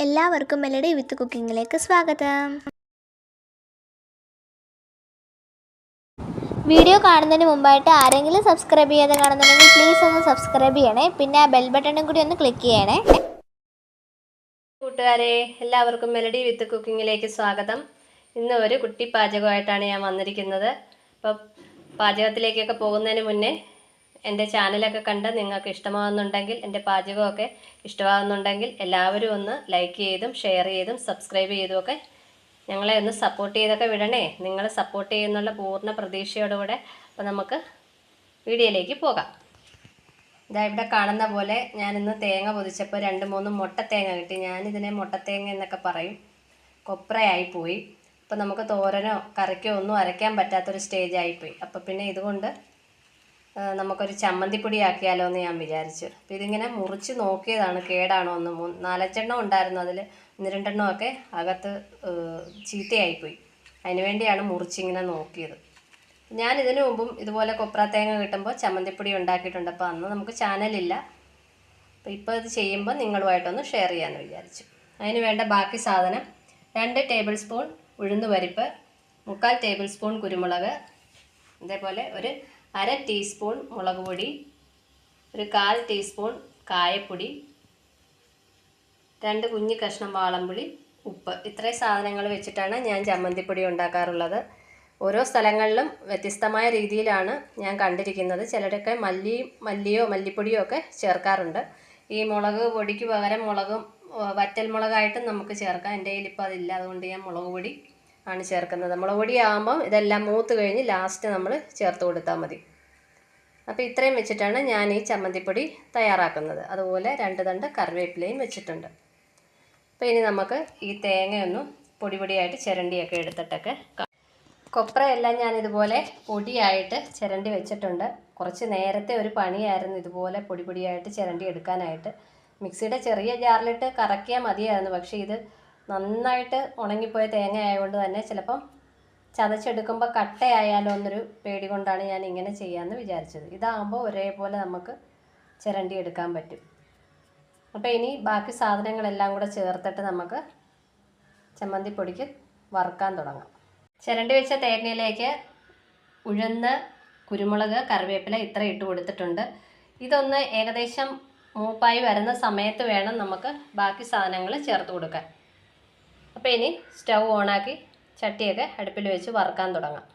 എല്ലാവർക്കും മെലഡി വിത്ത് കുക്കിങ്ങിലേക്ക് സ്വാഗതം. വീഡിയോ കാണുന്നതിന് മുമ്പായിട്ട് ആരെങ്കിലും സബ്സ്ക്രൈബ് ചെയ്യാതെ കാണുന്നുണ്ടെങ്കിൽ പ്ലീസ് ഒന്ന് സബ്സ്ക്രൈബ് ചെയ്യണേ. പിന്നെ ആ ബെൽ ബട്ടണും കൂടി ഒന്ന് ക്ലിക്ക് ചെയ്യണേ. കൂട്ടുകാരെ, എല്ലാവർക്കും മെലഡി വിത്ത് കുക്കിങ്ങിലേക്ക് സ്വാഗതം. ഇന്ന് ഒരു കുട്ടി പാചകമായിട്ടാണ് ഞാൻ വന്നിരിക്കുന്നത്. അപ്പോൾ പാചകത്തിലേക്കൊക്കെ പോകുന്നതിന് മുന്നേ എൻ്റെ ചാനലൊക്കെ കണ്ട് നിങ്ങൾക്ക് ഇഷ്ടമാകുന്നുണ്ടെങ്കിൽ, എൻ്റെ പാചകമൊക്കെ ഇഷ്ടമാകുന്നുണ്ടെങ്കിൽ എല്ലാവരും ഒന്ന് ലൈക്ക് ചെയ്തും ഷെയർ ചെയ്തും സബ്സ്ക്രൈബ് ചെയ്തുമൊക്കെ ഞങ്ങളെ ഒന്ന് സപ്പോർട്ട് ചെയ്തൊക്കെ വിടണേ. നിങ്ങൾ സപ്പോർട്ട് ചെയ്യുന്നുള്ള പൂർണ്ണ പ്രതീക്ഷയോടുകൂടെ അപ്പോൾ നമുക്ക് വീഡിയോയിലേക്ക് പോകാം. ഇതാ ഇവിടെ കാണുന്ന പോലെ ഞാനിന്ന് തേങ്ങ പൊതിച്ചപ്പോൾ 2-3 മുട്ട തേങ്ങ കിട്ടി. ഞാനിതിനെ മുട്ടത്തേങ്ങ എന്നൊക്കെ പറയും. കൊപ്രയായി പോയി. അപ്പോൾ നമുക്ക് തോരനോ കറിക്കോ ഒന്നും അരയ്ക്കാൻ പറ്റാത്തൊരു സ്റ്റേജായിപ്പോയി. അപ്പോൾ പിന്നെ ഇതുകൊണ്ട് നമുക്കൊരു ചമ്മന്തിപ്പൊടി ആക്കിയാലോ എന്ന് ഞാൻ വിചാരിച്ചു. അപ്പോൾ ഇതിങ്ങനെ മുറിച്ച് നോക്കിയതാണ് കേടാണോ എന്ന്. 4-5 ഉണ്ടായിരുന്നു. അതിൽ 1-2 ഒക്കെ അകത്ത് ചീത്തയായിപ്പോയി. അതിന് വേണ്ടിയാണ് മുറിച്ചിങ്ങനെ നോക്കിയത്. ഞാൻ ഇതിനു മുമ്പും ഇതുപോലെ കൊപ്ര തേങ്ങ കിട്ടുമ്പോൾ ചമ്മന്തിപ്പൊടി ഉണ്ടാക്കിയിട്ടുണ്ട്. അപ്പോൾ അന്ന് നമുക്ക് ചാനലില്ല. അപ്പോൾ ഇപ്പോൾ ഇത് ചെയ്യുമ്പോൾ നിങ്ങളുമായിട്ടൊന്ന് ഷെയർ ചെയ്യാമെന്ന് വിചാരിച്ചു. അതിന് വേണ്ട ബാക്കി സാധനം: 2 ടേബിൾ സ്പൂൺ ഉഴുന്ന് പരിപ്പ്, 3/4 ടേബിൾ സ്പൂൺ കുരുമുളക്, അതേപോലെ ഒരു 1/2 ടീസ്പൂൺ മുളക് പൊടി, ഒരു 1/4 ടീസ്പൂൺ കായപ്പൊടി, 2 കുഞ്ഞു കഷ്ണം വാളംപുളി, ഉപ്പ്. ഇത്രയും സാധനങ്ങൾ വെച്ചിട്ടാണ് ഞാൻ ചമ്മന്തിപ്പൊടി ഉണ്ടാക്കാറുള്ളത്. ഓരോ സ്ഥലങ്ങളിലും വ്യത്യസ്തമായ രീതിയിലാണ് ഞാൻ കണ്ടിരിക്കുന്നത്. ചിലരൊക്കെ മല്ലിയോ മല്ലിപ്പൊടിയോ ഒക്കെ ചേർക്കാറുണ്ട്. ഈ മുളക് പൊടിക്ക് പകരം വറ്റൽ മുളകായിട്ടും നമുക്ക് ചേർക്കാം. എൻ്റെ കയ്യിൽ ഇപ്പോൾ അതില്ല, അതുകൊണ്ട് ഞാൻ മുളക് പൊടി ആണ് ചേർക്കുന്നത്. മുളക് പൊടി ആകുമ്പം ഇതെല്ലാം മൂത്ത് കഴിഞ്ഞ് ലാസ്റ്റ് നമ്മൾ ചേർത്ത് കൊടുത്താൽ മതി. അപ്പോൾ ഇത്രയും വെച്ചിട്ടാണ് ഞാൻ ഈ ചമ്മന്തിപ്പൊടി തയ്യാറാക്കുന്നത്. അതുപോലെ 2 തണ്ട് കറിവേപ്പിലയും വെച്ചിട്ടുണ്ട്. അപ്പോൾ ഇനി നമുക്ക് ഈ തേങ്ങയൊന്നും പൊടിയായിട്ട് ചിരണ്ടിയൊക്കെ എടുത്തിട്ടൊക്കെ. കൊപ്രയെല്ലാം ഞാനിതുപോലെ പൊടിയായിട്ട് ചിരണ്ടി വെച്ചിട്ടുണ്ട്. കുറച്ച് നേരത്തെ ഒരു പണിയായിരുന്നു ഇതുപോലെ പൊടിയായിട്ട് ചിരണ്ടി എടുക്കാനായിട്ട്. മിക്സിയുടെ ചെറിയ ജാറിലിട്ട് കറക്കിയാൽ മതിയായിരുന്നു. പക്ഷേ ഇത് നന്നായിട്ട് ഉണങ്ങിപ്പോയ തേങ്ങ ആയതുകൊണ്ട് തന്നെ ചിലപ്പം ചതച്ചെടുക്കുമ്പോൾ കട്ടയായാലോ എന്നൊരു പേടി കൊണ്ടാണ് ഞാൻ ഇങ്ങനെ ചെയ്യാമെന്ന് വിചാരിച്ചത്. ഇതാകുമ്പോൾ ഒരേപോലെ നമുക്ക് ചിരണ്ടി എടുക്കാൻ പറ്റും. അപ്പോൾ ഇനി ബാക്കി സാധനങ്ങളെല്ലാം കൂടെ ചേർത്തിട്ട് നമുക്ക് ചമ്മന്തിപ്പൊടിക്ക് വറുക്കാൻ തുടങ്ങാം. ചിരണ്ടി വെച്ച തേങ്ങയിലേക്ക് ഉഴുന്ന്, കുരുമുളക്, കറിവേപ്പില ഇത്ര ഇട്ട് കൊടുത്തിട്ടുണ്ട്. ഇതൊന്ന് ഏകദേശം മൂപ്പായി വരുന്ന സമയത്ത് വേണം നമുക്ക് ബാക്കി സാധനങ്ങൾ ചേർത്ത് കൊടുക്കാൻ. അപ്പോൾ ഇനി സ്റ്റൗ ഓണാക്കി ചട്ടിയൊക്കെ അടുപ്പിൽ വെച്ച് വറുക്കാൻ തുടങ്ങാം.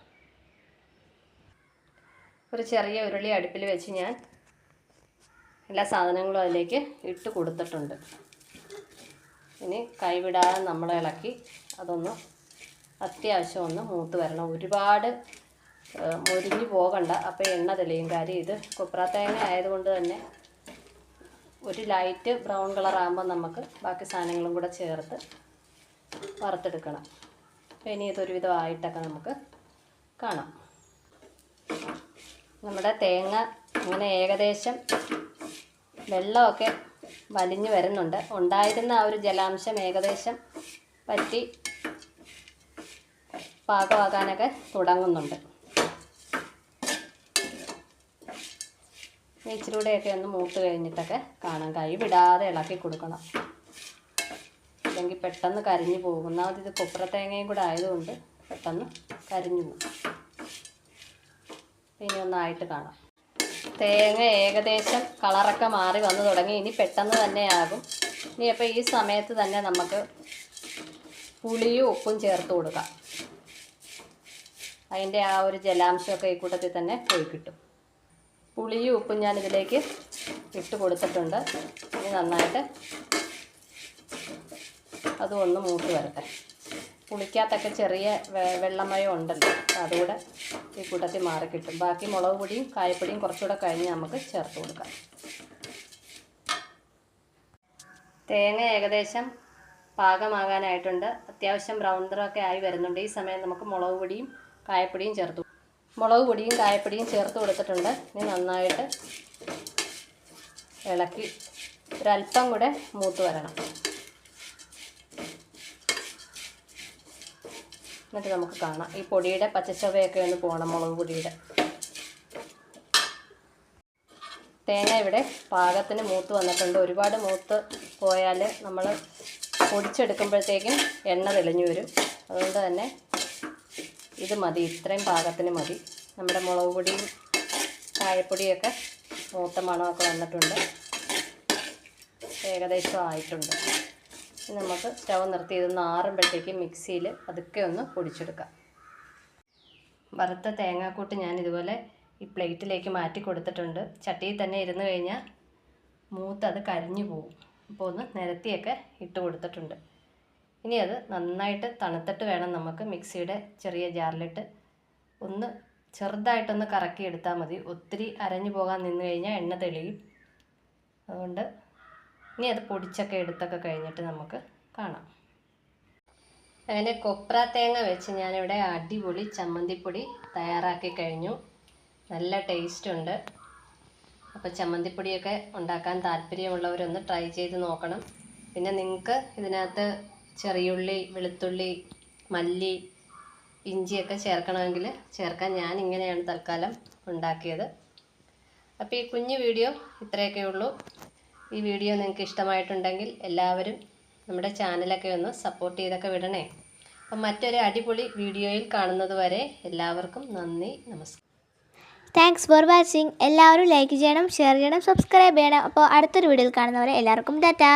ഒരു ചെറിയ ഉരുളി അടുപ്പിൽ വെച്ച് ഞാൻ എല്ലാ സാധനങ്ങളും അതിലേക്ക് ഇട്ട് കൊടുത്തിട്ടുണ്ട്. ഇനി കൈവിടാതെ നമ്മൾ ഇളക്കി അതൊന്ന് അത്യാവശ്യം ഒന്ന് മൂത്ത് വരണം. ഒരുപാട് മൊരിഞ്ഞു പോകണ്ട, അപ്പോൾ എണ്ണ തെളിയും. കാര്യം ഇത് കൊപ്ര തേങ്ങ ആയതുകൊണ്ട് തന്നെ ഒരു ലൈറ്റ് ബ്രൗൺ കളറാകുമ്പോൾ നമുക്ക് ബാക്കി സാധനങ്ങളും കൂടെ ചേർത്ത് വറുത്തെടുക്കണം. അപ്പോൾ ഇനി ഇതൊരുവിധമായിട്ടൊക്കെ നമുക്ക് കാണാം. നമ്മുടെ തേങ്ങ അങ്ങനെ ഏകദേശം വെള്ളമൊക്കെ വലിഞ്ഞു വരുന്നുണ്ട്. ഉണ്ടായിരുന്ന ആ ഒരു ജലാംശം ഏകദേശം പറ്റി പാകമാകാനൊക്കെ തുടങ്ങുന്നുണ്ട്. ഇച്ചിരൂടെയൊക്കെ ഒന്ന് മൂത്ത് കഴിഞ്ഞിട്ടൊക്കെ കാണാം. കൈ വിടാതെ ഇളക്കി കൊടുക്കണം, അല്ലെങ്കിൽ പെട്ടെന്ന് കരിഞ്ഞു പോകും. ഒന്നാമത് ഇത് കൊപ്ര തേങ്ങയും കൂടെ ആയതുകൊണ്ട് പെട്ടെന്ന് കരിഞ്ഞു പോകും. ഇനി ഒന്നായിട്ട് കാണാം. തേങ്ങ ഏകദേശം കളറൊക്കെ മാറി വന്നു തുടങ്ങി. ഇനി പെട്ടെന്ന് തന്നെ ആകും. ഇനി അപ്പോൾ ഈ സമയത്ത് തന്നെ നമുക്ക് പുളിയും ഉപ്പും ചേർത്ത് കൊടുക്കാം. അതിൻ്റെ ആ ഒരു ജലാംശമൊക്കെ ഈ കൂട്ടത്തിൽ തന്നെ പോയി കിട്ടും. പുളിയും ഉപ്പും ഞാനിതിലേക്ക് ഇട്ട് കൊടുത്തിട്ടുണ്ട്. ഇനി നന്നായിട്ട് അതും ഒന്ന് മൂത്ത് വരട്ടെ. പുളിക്കകത്തൊക്കെ ചെറിയ വെള്ളമയം ഉണ്ടല്ലോ, അതുകൂടെ ഈ കൂട്ടത്തിൽ മാറി കിട്ടും. ബാക്കി മുളക് പൊടിയും കായപ്പൊടിയും കുറച്ചുകൂടെ കഴിഞ്ഞ് നമുക്ക് ചേർത്ത് കൊടുക്കാം. തേങ്ങ ഏകദേശം പാകമാകാനായിട്ടുണ്ട്. അത്യാവശ്യം ബ്രൗൺ നിറമൊക്കെ ആയി വരുന്നുണ്ട്. ഈ സമയം നമുക്ക് മുളക് പൊടിയും കായപ്പൊടിയും ചേർത്ത് കൊടുത്തിട്ടുണ്ട്. ഇനി നന്നായിട്ട് ഇളക്കി ഒരല്പം കൂടെ മൂത്ത് വരണം. എന്നിട്ട് നമുക്ക് കാണാം. ഈ പൊടിയുടെ പച്ചച്ചവയൊക്കെ ഒന്ന് പോകണം, മുളക് പൊടിയുടെ. തേങ്ങ ഇവിടെ പാകത്തിന് മൂത്ത് വന്നിട്ടുണ്ട്. ഒരുപാട് മൂത്ത് പോയാൽ നമ്മൾ പൊടിച്ചെടുക്കുമ്പോഴത്തേക്കും എണ്ണ തെളിഞ്ഞു വരും. അതുകൊണ്ട് തന്നെ ഇത് മതി, ഇത്രയും പാകത്തിന് മതി. നമ്മുടെ മുളക് പൊടിയും കായപ്പൊടിയൊക്കെ മൂത്ത മണമൊക്കെ വന്നിട്ടുണ്ട്, ഏകദേശം ആയിട്ടുണ്ട്. ഇനി നമുക്ക് സ്റ്റവ് നിർത്തി ഇതൊന്ന് ആറുമ്പോഴത്തേക്ക് മിക്സിയിൽ അതൊക്കെ ഒന്ന് പൊടിച്ചെടുക്കാം. വറുത്ത തേങ്ങാക്കൂട്ട് ഞാൻ ഇതുപോലെ ഈ പ്ലേറ്റിലേക്ക് മാറ്റി കൊടുത്തിട്ടുണ്ട്. ചട്ടിയിൽ തന്നെ ഇരുന്ന് കഴിഞ്ഞാൽ മൂത്തത് കരിഞ്ഞു പോകും. അപ്പോൾ ഒന്ന് നിരത്തിയൊക്കെ ഇട്ട് കൊടുത്തിട്ടുണ്ട്. ഇനി അത് നന്നായിട്ട് തണുത്തിട്ട് വേണം നമുക്ക് മിക്സിയുടെ ചെറിയ ജാറിലിട്ട് ഒന്ന് ചെറുതായിട്ടൊന്ന് കറക്കി എടുത്താൽ മതി. ഒത്തിരി അരഞ്ഞു പോകാൻ നിന്ന് കഴിഞ്ഞാൽ എണ്ണ തെളിയും. അതുകൊണ്ട് ഇനി അത് പൊടിച്ചൊക്കെ എടുത്തൊക്കെ കഴിഞ്ഞിട്ട് നമുക്ക് കാണാം. അങ്ങനെ കൊപ്ര തേങ്ങ വെച്ച് ഞാനിവിടെ അടിപൊളി ചമ്മന്തിപ്പൊടി തയ്യാറാക്കി കഴിഞ്ഞു. നല്ല ടേസ്റ്റ് ഉണ്ട്. അപ്പോൾ ചമ്മന്തിപ്പൊടിയൊക്കെ ഉണ്ടാക്കാൻ താല്പര്യമുള്ളവരൊന്ന് ട്രൈ ചെയ്ത് നോക്കണം. പിന്നെ നിങ്ങൾക്ക് ഇതിനകത്ത് ചെറിയുള്ളി, വെളുത്തുള്ളി, മല്ലി, ഇഞ്ചിയൊക്കെ ചേർക്കണമെങ്കിൽ ചേർക്കാൻ. ഞാൻ ഇങ്ങനെയാണ് തൽക്കാലം ഉണ്ടാക്കിയത്. അപ്പോൾ ഈ കുഞ്ഞു വീഡിയോ ഇത്രയൊക്കെ ഉള്ളൂ. ഈ വീഡിയോ നിങ്ങൾക്ക് ഇഷ്ടമായിട്ടുണ്ടെങ്കിൽ എല്ലാവരും നമ്മുടെ ചാനലൊക്കെ ഒന്ന് സപ്പോർട്ട് ചെയ്തൊക്കെ വിടണേ. അപ്പം മറ്റൊരു അടിപൊളി വീഡിയോയിൽ കാണുന്നത് വരെ എല്ലാവർക്കും നന്ദി, നമസ്കാരം. Thanks for watching. എല്ലാവരും ലൈക്ക് ചെയ്യണം, ഷെയർ ചെയ്യണം, സബ്സ്ക്രൈബ് ചെയ്യണം. അപ്പോൾ അടുത്തൊരു വീഡിയോയിൽ കാണുന്നവരെ എല്ലാവർക്കും ടാറ്റാ.